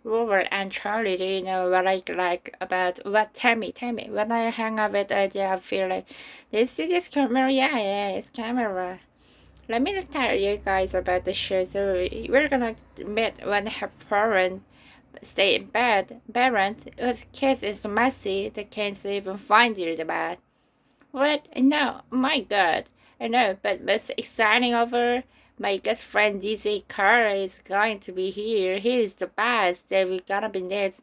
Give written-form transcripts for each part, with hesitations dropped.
Robert and Charlie, do you know what I like about what? Tell me. When I hang out with Idea, I feel like this camera. Yeah, it's camera. Let me tell you guys about the show. So we're gonna meet when her parents stay in bed. Parent, whose kids is messy. They can't even find you the bed. What? No, my God. I know, but most exciting over, my good friend DJ Carr is going to be here. He is the best that we're gonna be next.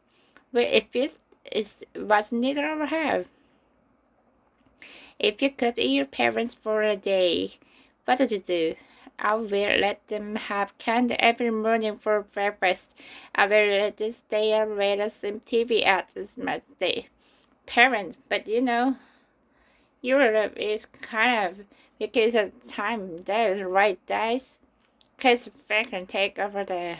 But if this is what neither of us have. If you could be your parents for a day, what would you do? I will let them have candy every morning for breakfast. I will let them stay and read some TV at this day. Parent, but you know, Europe is kind of because of time those right days, cause they can take over the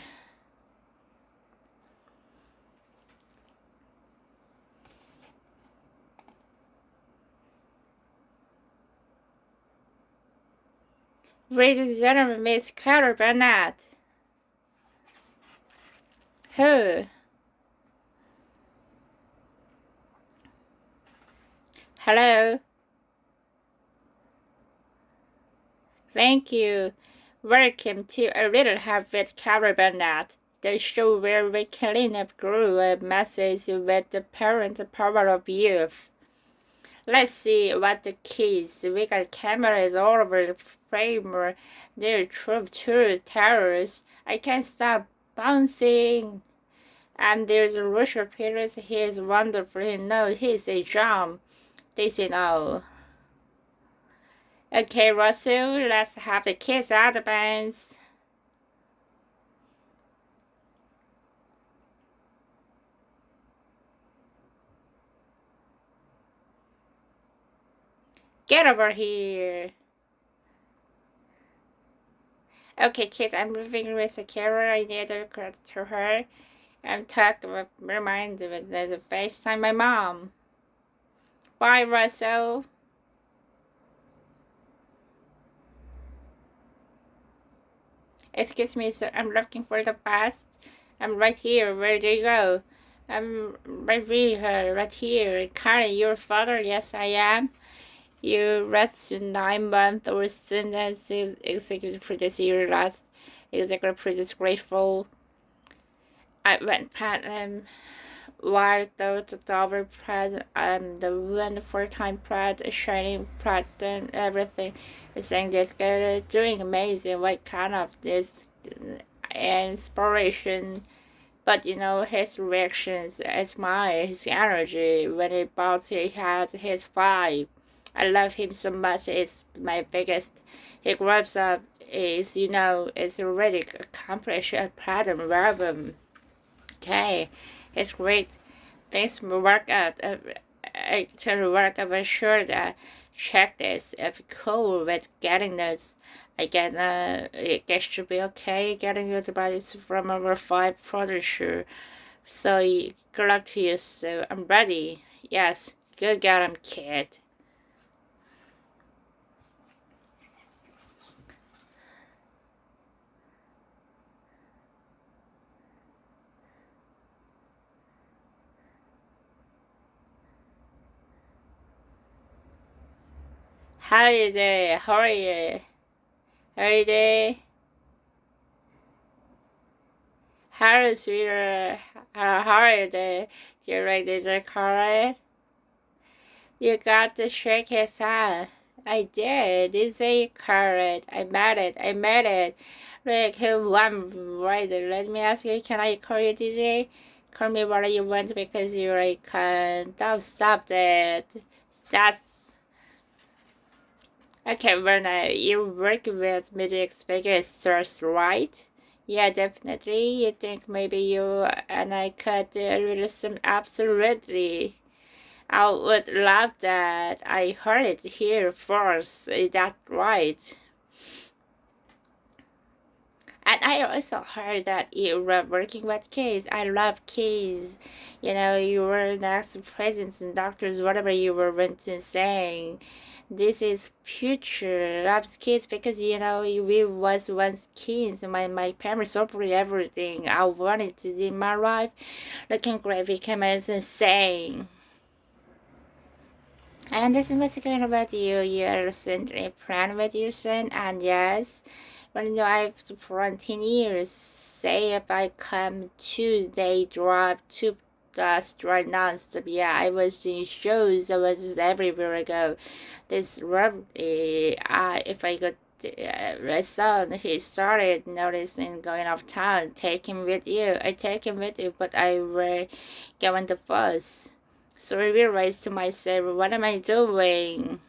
ladies and gentlemen, Miss Carol Burnett. Who? Hello. Thank you. Welcome to A Little Help with Carol Burnett, the show where we clean up groove up messes with the parent power of youth. Let's see what the kids. We got cameras all over the frame. They're true terrors. I can't stop bouncing. And there's Richard Peters. He is wonderful. He knows he's a charm. They say no. Okay, Russell, let's have the kids out the bands. Get over here. Okay, kids, I'm moving with the camera. I need to cut to her. I'm talking with remind with the FaceTime my mom. Bye, Russell. Excuse me, sir. I'm looking for the bus. I'm right here. Where do you go? I'm right here, right here. Carly, your father? Yes, I am. You rest 9 months or sentence executive producer. Your last executive producer grateful. I went platinum. While the double pred the one 4-time pred shining pred everything is saying this guy doing amazing. What kind of this inspiration? But you know his reactions, his mind, his energy when he bought he has his vibe. I love him so much. It's my biggest. He grows up is you know is already accomplished a platinum album. Okay, it's great. Thanks for work out. Actually, work of sure that check this. If cool with getting those, I get it gets to be okay getting those bodies from our 5 producer. So good luck to you. So I'm ready. Yes, good get 'em, kid. How are you there? How are you? How are you there? How is your how are you there? You ready to call it? You got to shake his hand. I did. It's a carrot. I made it. Rick, who won? Right. Let me ask you, can I call you DJ? Call me what you want because you're a cunt. Don't stop that. That's okay, Verna, you work with music's biggest stars, right? Yeah, definitely. You think maybe you and I could release some absolutely. I would love that. I heard it here first. Is that right? And I also heard that you were working with kids. I love kids. You know, you were next to presidents and doctors, whatever you were went and saying. This is future loves kids because we was once kids. My parents offered everything I wanted to do in my life. Looking great became as insane. And this was good about you. You are recently planned with your son, and yes, when I've for 10 years, say if I come Tuesday, drive to right non-stop. Yeah, I was doing shows. I was everywhere I go. This robbery, if I got my son, he started noticing going off town. Take him with you. I take him with you, but I will go on the bus. So I realized to myself, what am I doing?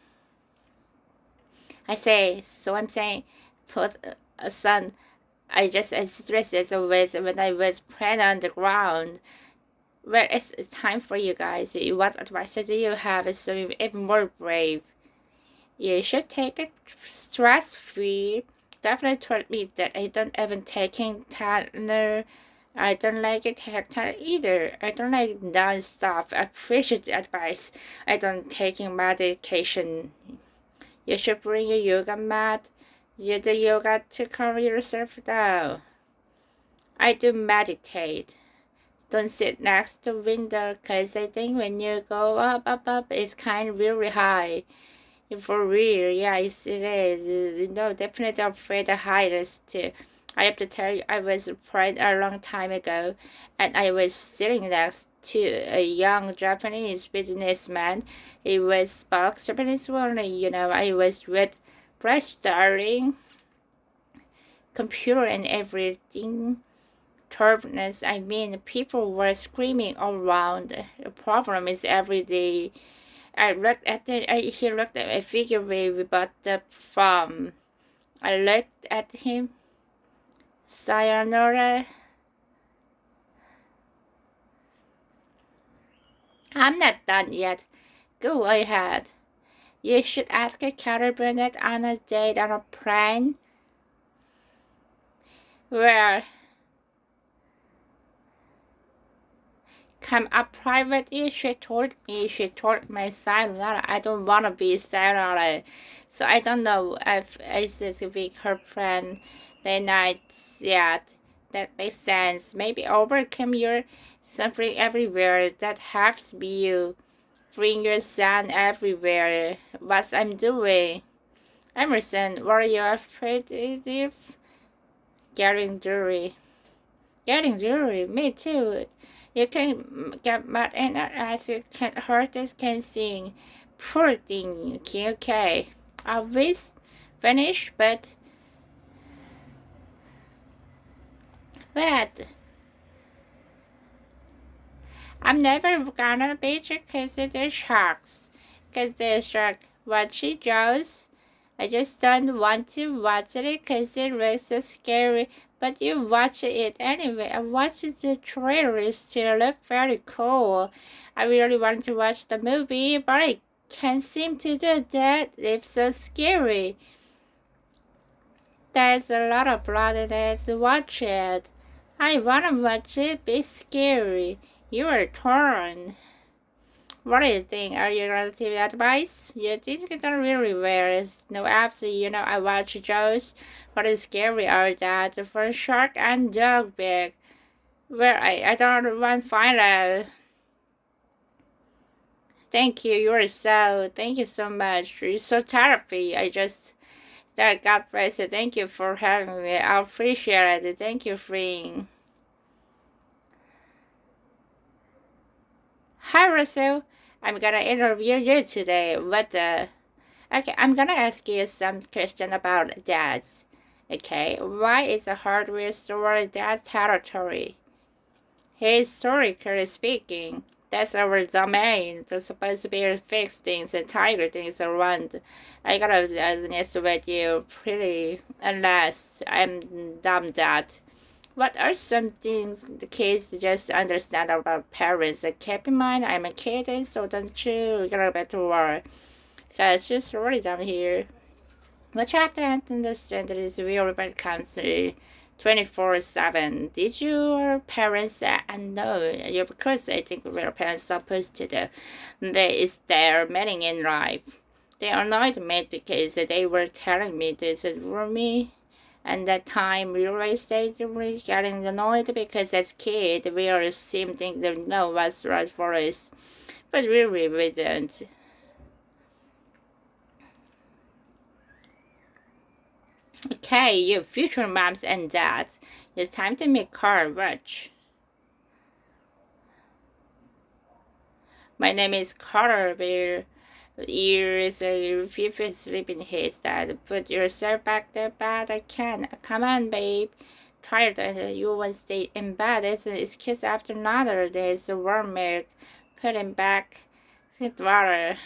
I'm saying, put a son. I just as stressed as always when I was praying on the ground. Well, it's time for you guys. What advice do you have so you're even more brave? You should take it stress-free. Definitely told me that I don't even taking Tanner. I don't like it Tanner either. I don't like non-stop. I appreciate the advice. I don't taking medication. You should bring your yoga mat. You do yoga to calm yourself down. I do meditate. Don't sit next to window, cause I think when you go up, it's kind of really high. For real, yes, it is. Definitely afraid of heights too. I have to tell you, I was afraid a long time ago, and I was sitting next to a young Japanese businessman. He was spoke Japanese only, I was with starting computer and everything. Turbulence, I mean, people were screaming all around. The problem is every day. He looked at a figure we bought the farm. I looked at him. Sayonara. I'm not done yet. Go ahead. You should ask Carol Burnett on a date on a plane. Where? Come up privately, she told my sayonara. I don't wanna be sayonara. So I don't know if it's to be her friend the night yet. That makes sense. Maybe overcome your suffering everywhere. That helps you bring your son everywhere. What I'm doing. Emerson, what are you afraid of? Getting jewelry. Getting jewelry, me too. You can get mad and as you can't hurt us, can sing. Poor thing, okay. Always finish, but I'm never gonna beat you cause of the sharks. Cause the shark, what she draws. I just don't want to watch it cause it looks so scary. But you watch it anyway. I watched the trailer, still look very cool. I really want to watch the movie, but I can't seem to do that. It's so scary. There's a lot of blood in it. Watch it. I wanna watch it. Be scary. You are torn. What do you think? Are you gonna take advice? You think it's not really weird. No, absolutely. I watch Joe's. What is scary are that the first shark and dog big. Where I don't want to find out. Thank you. Thank you so much. You're so therapy. God bless you. Thank you for having me. I appreciate it. Thank you, friend. Hi, Russell. I'm gonna interview you today. Okay, I'm gonna ask you some question about dads. Okay, why is a hardware store dad territory? Historically speaking, that's our domain. There's supposed to be fixed things and tiger things around. I gotta be honest with you, pretty, unless I'm dumb that. What are some things the kids just understand about parents? Keep in mind, I'm a kid, so don't you get back to work. Guys, just really down here. What you have to understand is real country 24/7. Did your parents say, no, because I think real parents are supposed to do. There is their meaning in life. They annoyed me because they were telling me this for me. And that time we always stayed getting annoyed because as kids we always seemed to know what's right for us. But really we don't. Okay, you future moms and dads, it's time to make Carl watch. My name is Carl Bear. Years if you sleep in his dad, put yourself back to bed. I can. Come on, babe. Tired and you won't stay in bed. It's kiss after another. There's warm milk. Put him back. Hot water.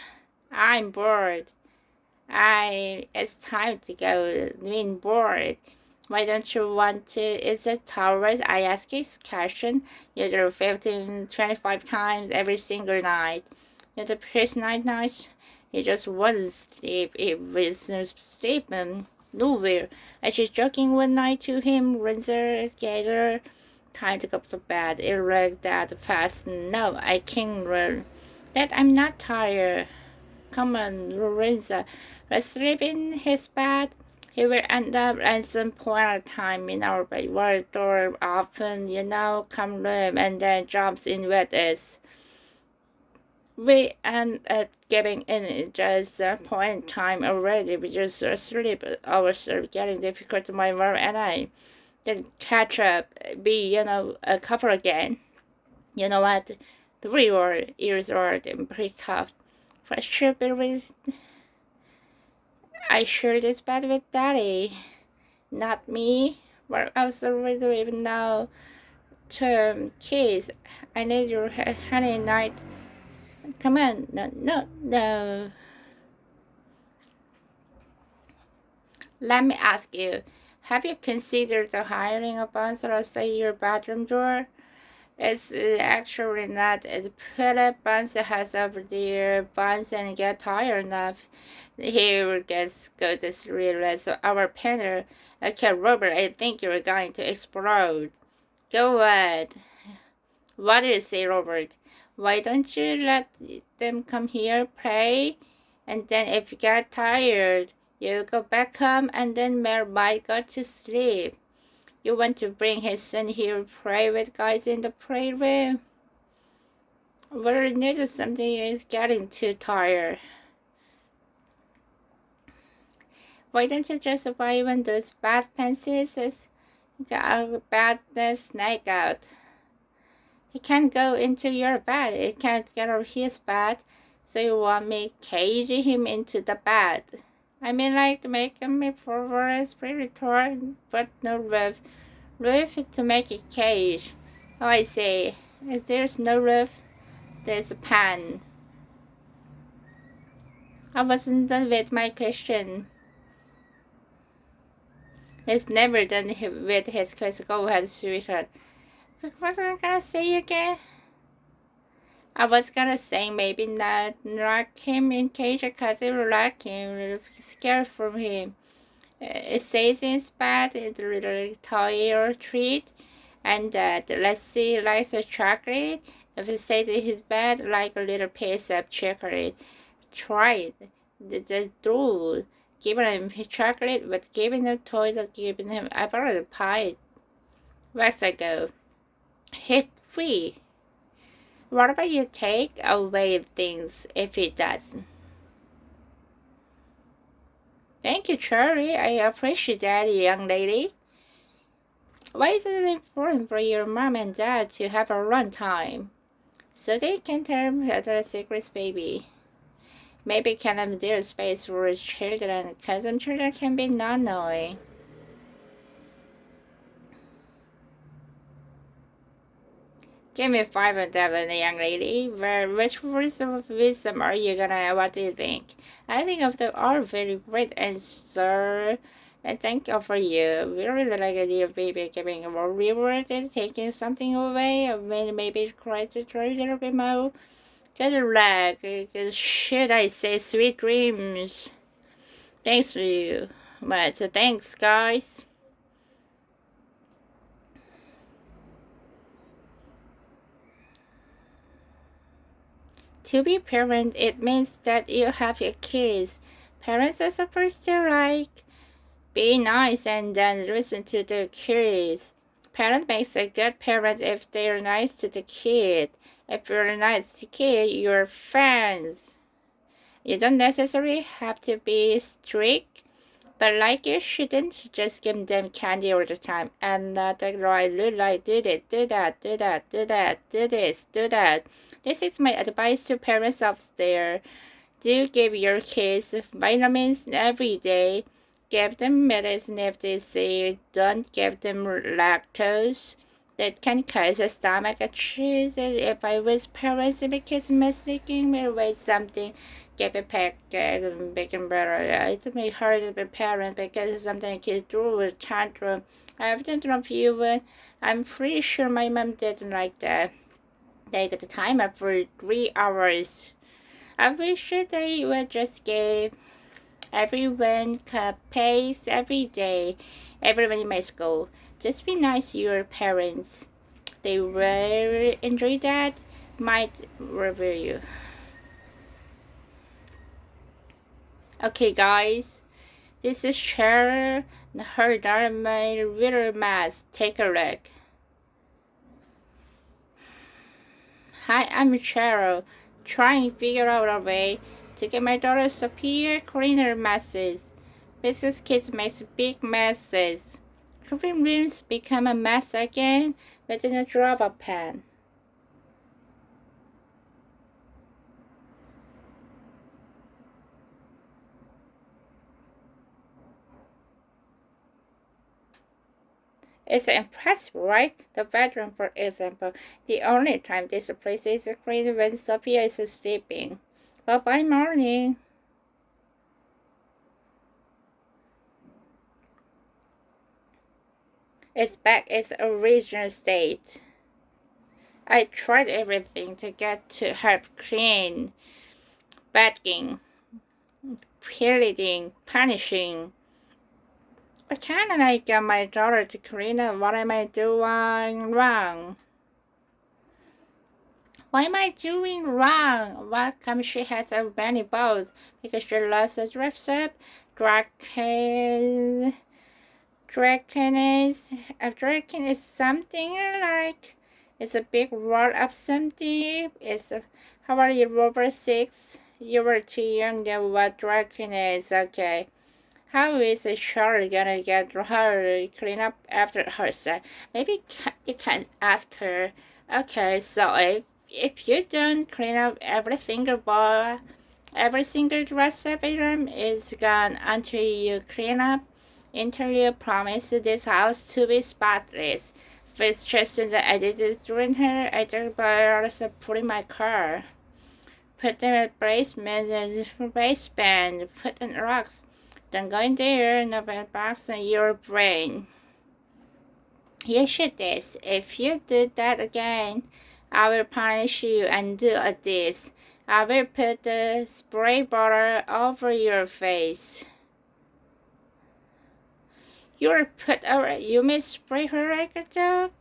I'm bored. It's time to go. Being bored. Why don't you want to? Is it tolerant? I ask this question usually 15, 25 times every single night. The first night, he just wouldn't sleep. He was sleeping nowhere. I was joking one night to him, Rinser, gather, time to go to bed. It like that fast. No, I can't run. That I'm not tired. Come on, Lorenza. Let's sleep in his bed. He will end up at some point of time in our bedroom door often, come room and then jumps in with us. We end up giving in just a point in time already. We just sleep ourselves getting difficult to my mom and I. Then catch up, be, a couple again. You know what? 3 years old and pretty tough. For sure, I share this bed with Daddy, not me. Where else do we even know? Term kids, I need your honey night. Come on, no. Let me ask you, have you considered hiring a bouncer to stay your bedroom door? It's actually not. Put a bouncer house over there, bounce and get tired enough. Here gets go to sleep. So our painter, okay, Robert, I think you're going to explode. Go ahead. What do you say, Robert? Why don't you let them come here, play, and then if you get tired, you go back home, and then Mary might go to sleep. You want to bring his son here, play with guys in the playroom? Well, notice something is getting too tired. Why don't you just buy one of those bad pencils? Got a bad snake out. He can't go into your bed. He can't get out of his bed. So you want me cage him into the bed? I mean, like, make him for a spiritual, but no roof. Roof to make a cage. Oh, I see. If there's no roof, there's a pan. I wasn't done with my question. He's never done with his question. Go ahead, sweetheart. What was I gonna say again? I was gonna say maybe not lock him in cage because it will lock him, scared from him. It says in his bed it's a little toy or treat, and that let's see, likes a chocolate. If it says in his bed like a little piece of chocolate, try it. The rule. Giving him his chocolate, but giving him toys or giving him I bought a pie. Where's I go? Hit 3. What about you take away things if it doesn't? Thank you, Charlie. I appreciate that, young lady. Why is it important for your mom and dad to have a run time? So they can tell their secrets, baby. Maybe can have their space for children, because some children can be non-knowing. Give me 5 of them, young lady. Which words of wisdom are you gonna? What do you think? I think of them all very great answer. And thank you for you. We really like the idea of baby giving a more reward and taking something away. I mean, maybe try to try a little bit more. Good luck. Should I say sweet dreams? Thanks to you. But thanks, guys. To be parent, it means that you have your kids. Parents are supposed to be nice and then listen to the kids. Parent makes a good parent if they're nice to the kid. If you're nice to kid, you're fans. You don't necessarily have to be strict, but you shouldn't just give them candy all the time and not like do this, do that, do that, do that, do this, do that. This is my advice to parents out there. Do give your kids vitamins every day. Give them medicine if they say don't give them lactose. That can cause a stomach issues. If I was parents and the kids mistaking me with something, give a packet and bacon butter. It may hurt to be parent because sometimes kids do with tantrum. I've done a few, but I'm pretty sure my mom didn't like that. They got the timer for 3 hours. I wish they would just give everyone a pace every day, everyone in my school. Just be nice to your parents. They will enjoy that. Might review you. Okay, guys. This is Cheryl and her Dharma Riddle Math. Take a look. Hi, I'm Cheryl. Trying to figure out a way to get my daughter superior cleaner messes. Business kids make big messes. Clean rooms become a mess again within a drop of pen. It's impressive, right? The bedroom, for example. The only time this place is clean when Sophia is sleeping. But by morning, it's back its original state. I tried everything to get to help clean, begging, pleading, punishing. I can't get my daughter to clean up. What am I doing wrong? What am I doing wrong? What come she has so many balls? Because she loves to dress up, dragon is something like it's a big roll of something. How are you, Robert 6? You were too young to what dragon is. Okay. How is Charlotte gonna get her clean up after herself? Maybe you can ask her. Okay, so if you don't clean up every single ball, every single dress up item is gone until you clean up. Until you promise this house to be spotless. With Tristan that I did it during her, I took by put in my car. Put them in basement and baseband, put in rocks. Then go in there and open box in your brain. You should this. If you do that again, I will punish you and do this. I will put the spray bottle over your face. You may spray her like a dog.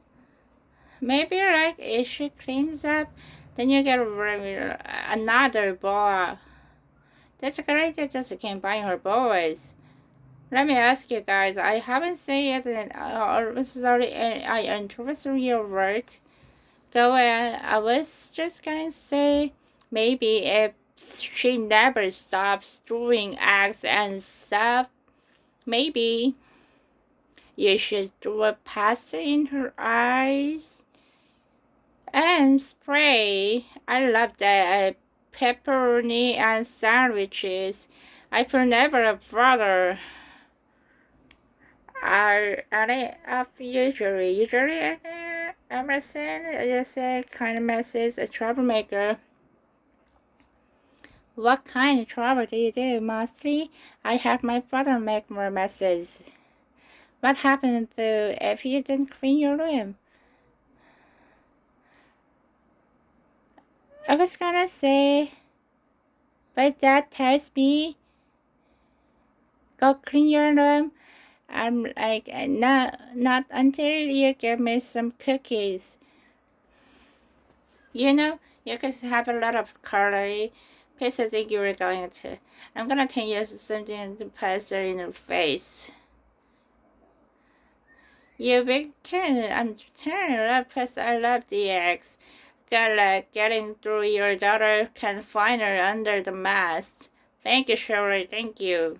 Maybe if she cleans up, then you get another ball. That's a great idea, just combine her boys. Let me ask you guys, I haven't said it, I interpreted your word. Go ahead, I was just gonna say, maybe if she never stops doing acts and stuff, maybe you should do a pasta in her eyes and spray. I love that pepperoni and sandwiches. I feel never a brother. Are any of usually Emerson is a kind of message, a troublemaker. What kind of trouble do you do? Mostly, I have my brother make more messes. What happened though if you didn't clean your room? I was gonna say, but Dad tells me, go clean your room. I'm like, not until you give me some cookies. You know, You guys have a lot of curly. Please, I think you were going to. I'm gonna tell you something to pass in your face. You big kid, I'm telling you, plus I love DX. Getting through your daughter can find her under the mask. Thank you, Shirley, thank you.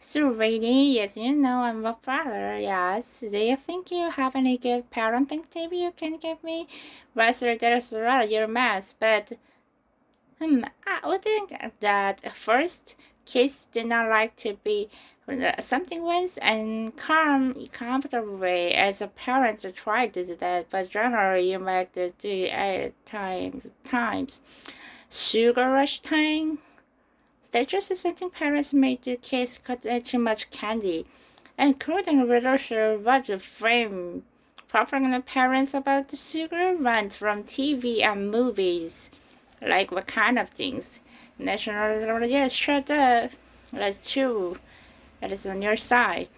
So, Rainy, yes, you know I'm a father, yes. Do you think you have any good parenting tip you can give me? Rather, there's a lot of your mess, but I would think that first, kids do not like to be something once and comfortably as a parent to try to do that, but generally you might do at times. Sugar rush time. That's just something parents make their kids cut too much candy, including literature was a frame propaganda parents about the sugar runs from TV and movies. Like what kind of things? National, yes, shut up. That's true. That is on your side.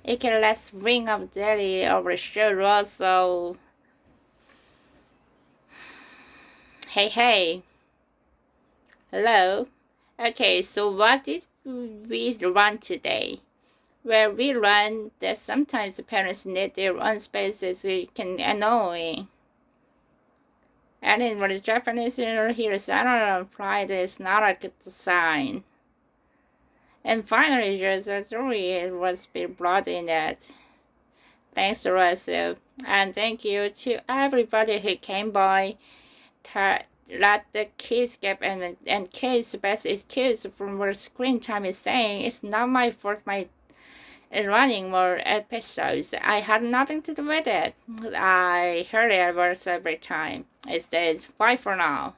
It can let's ring up daily over sugar also. Hey. Hello. Okay, so what did we run today? Where we learned that sometimes parents need their own spaces, it can annoy. And in what is Japanese here, I don't know, pride is not a good sign. And finally, just a story was be brought in that. Thanks to Russell. And thank you to everybody who came by. Let the kids get and kids best excuse from what screen time is saying. It's not my fault. My running more episodes. I had nothing to do with it. I heard it works every time. It says bye for now.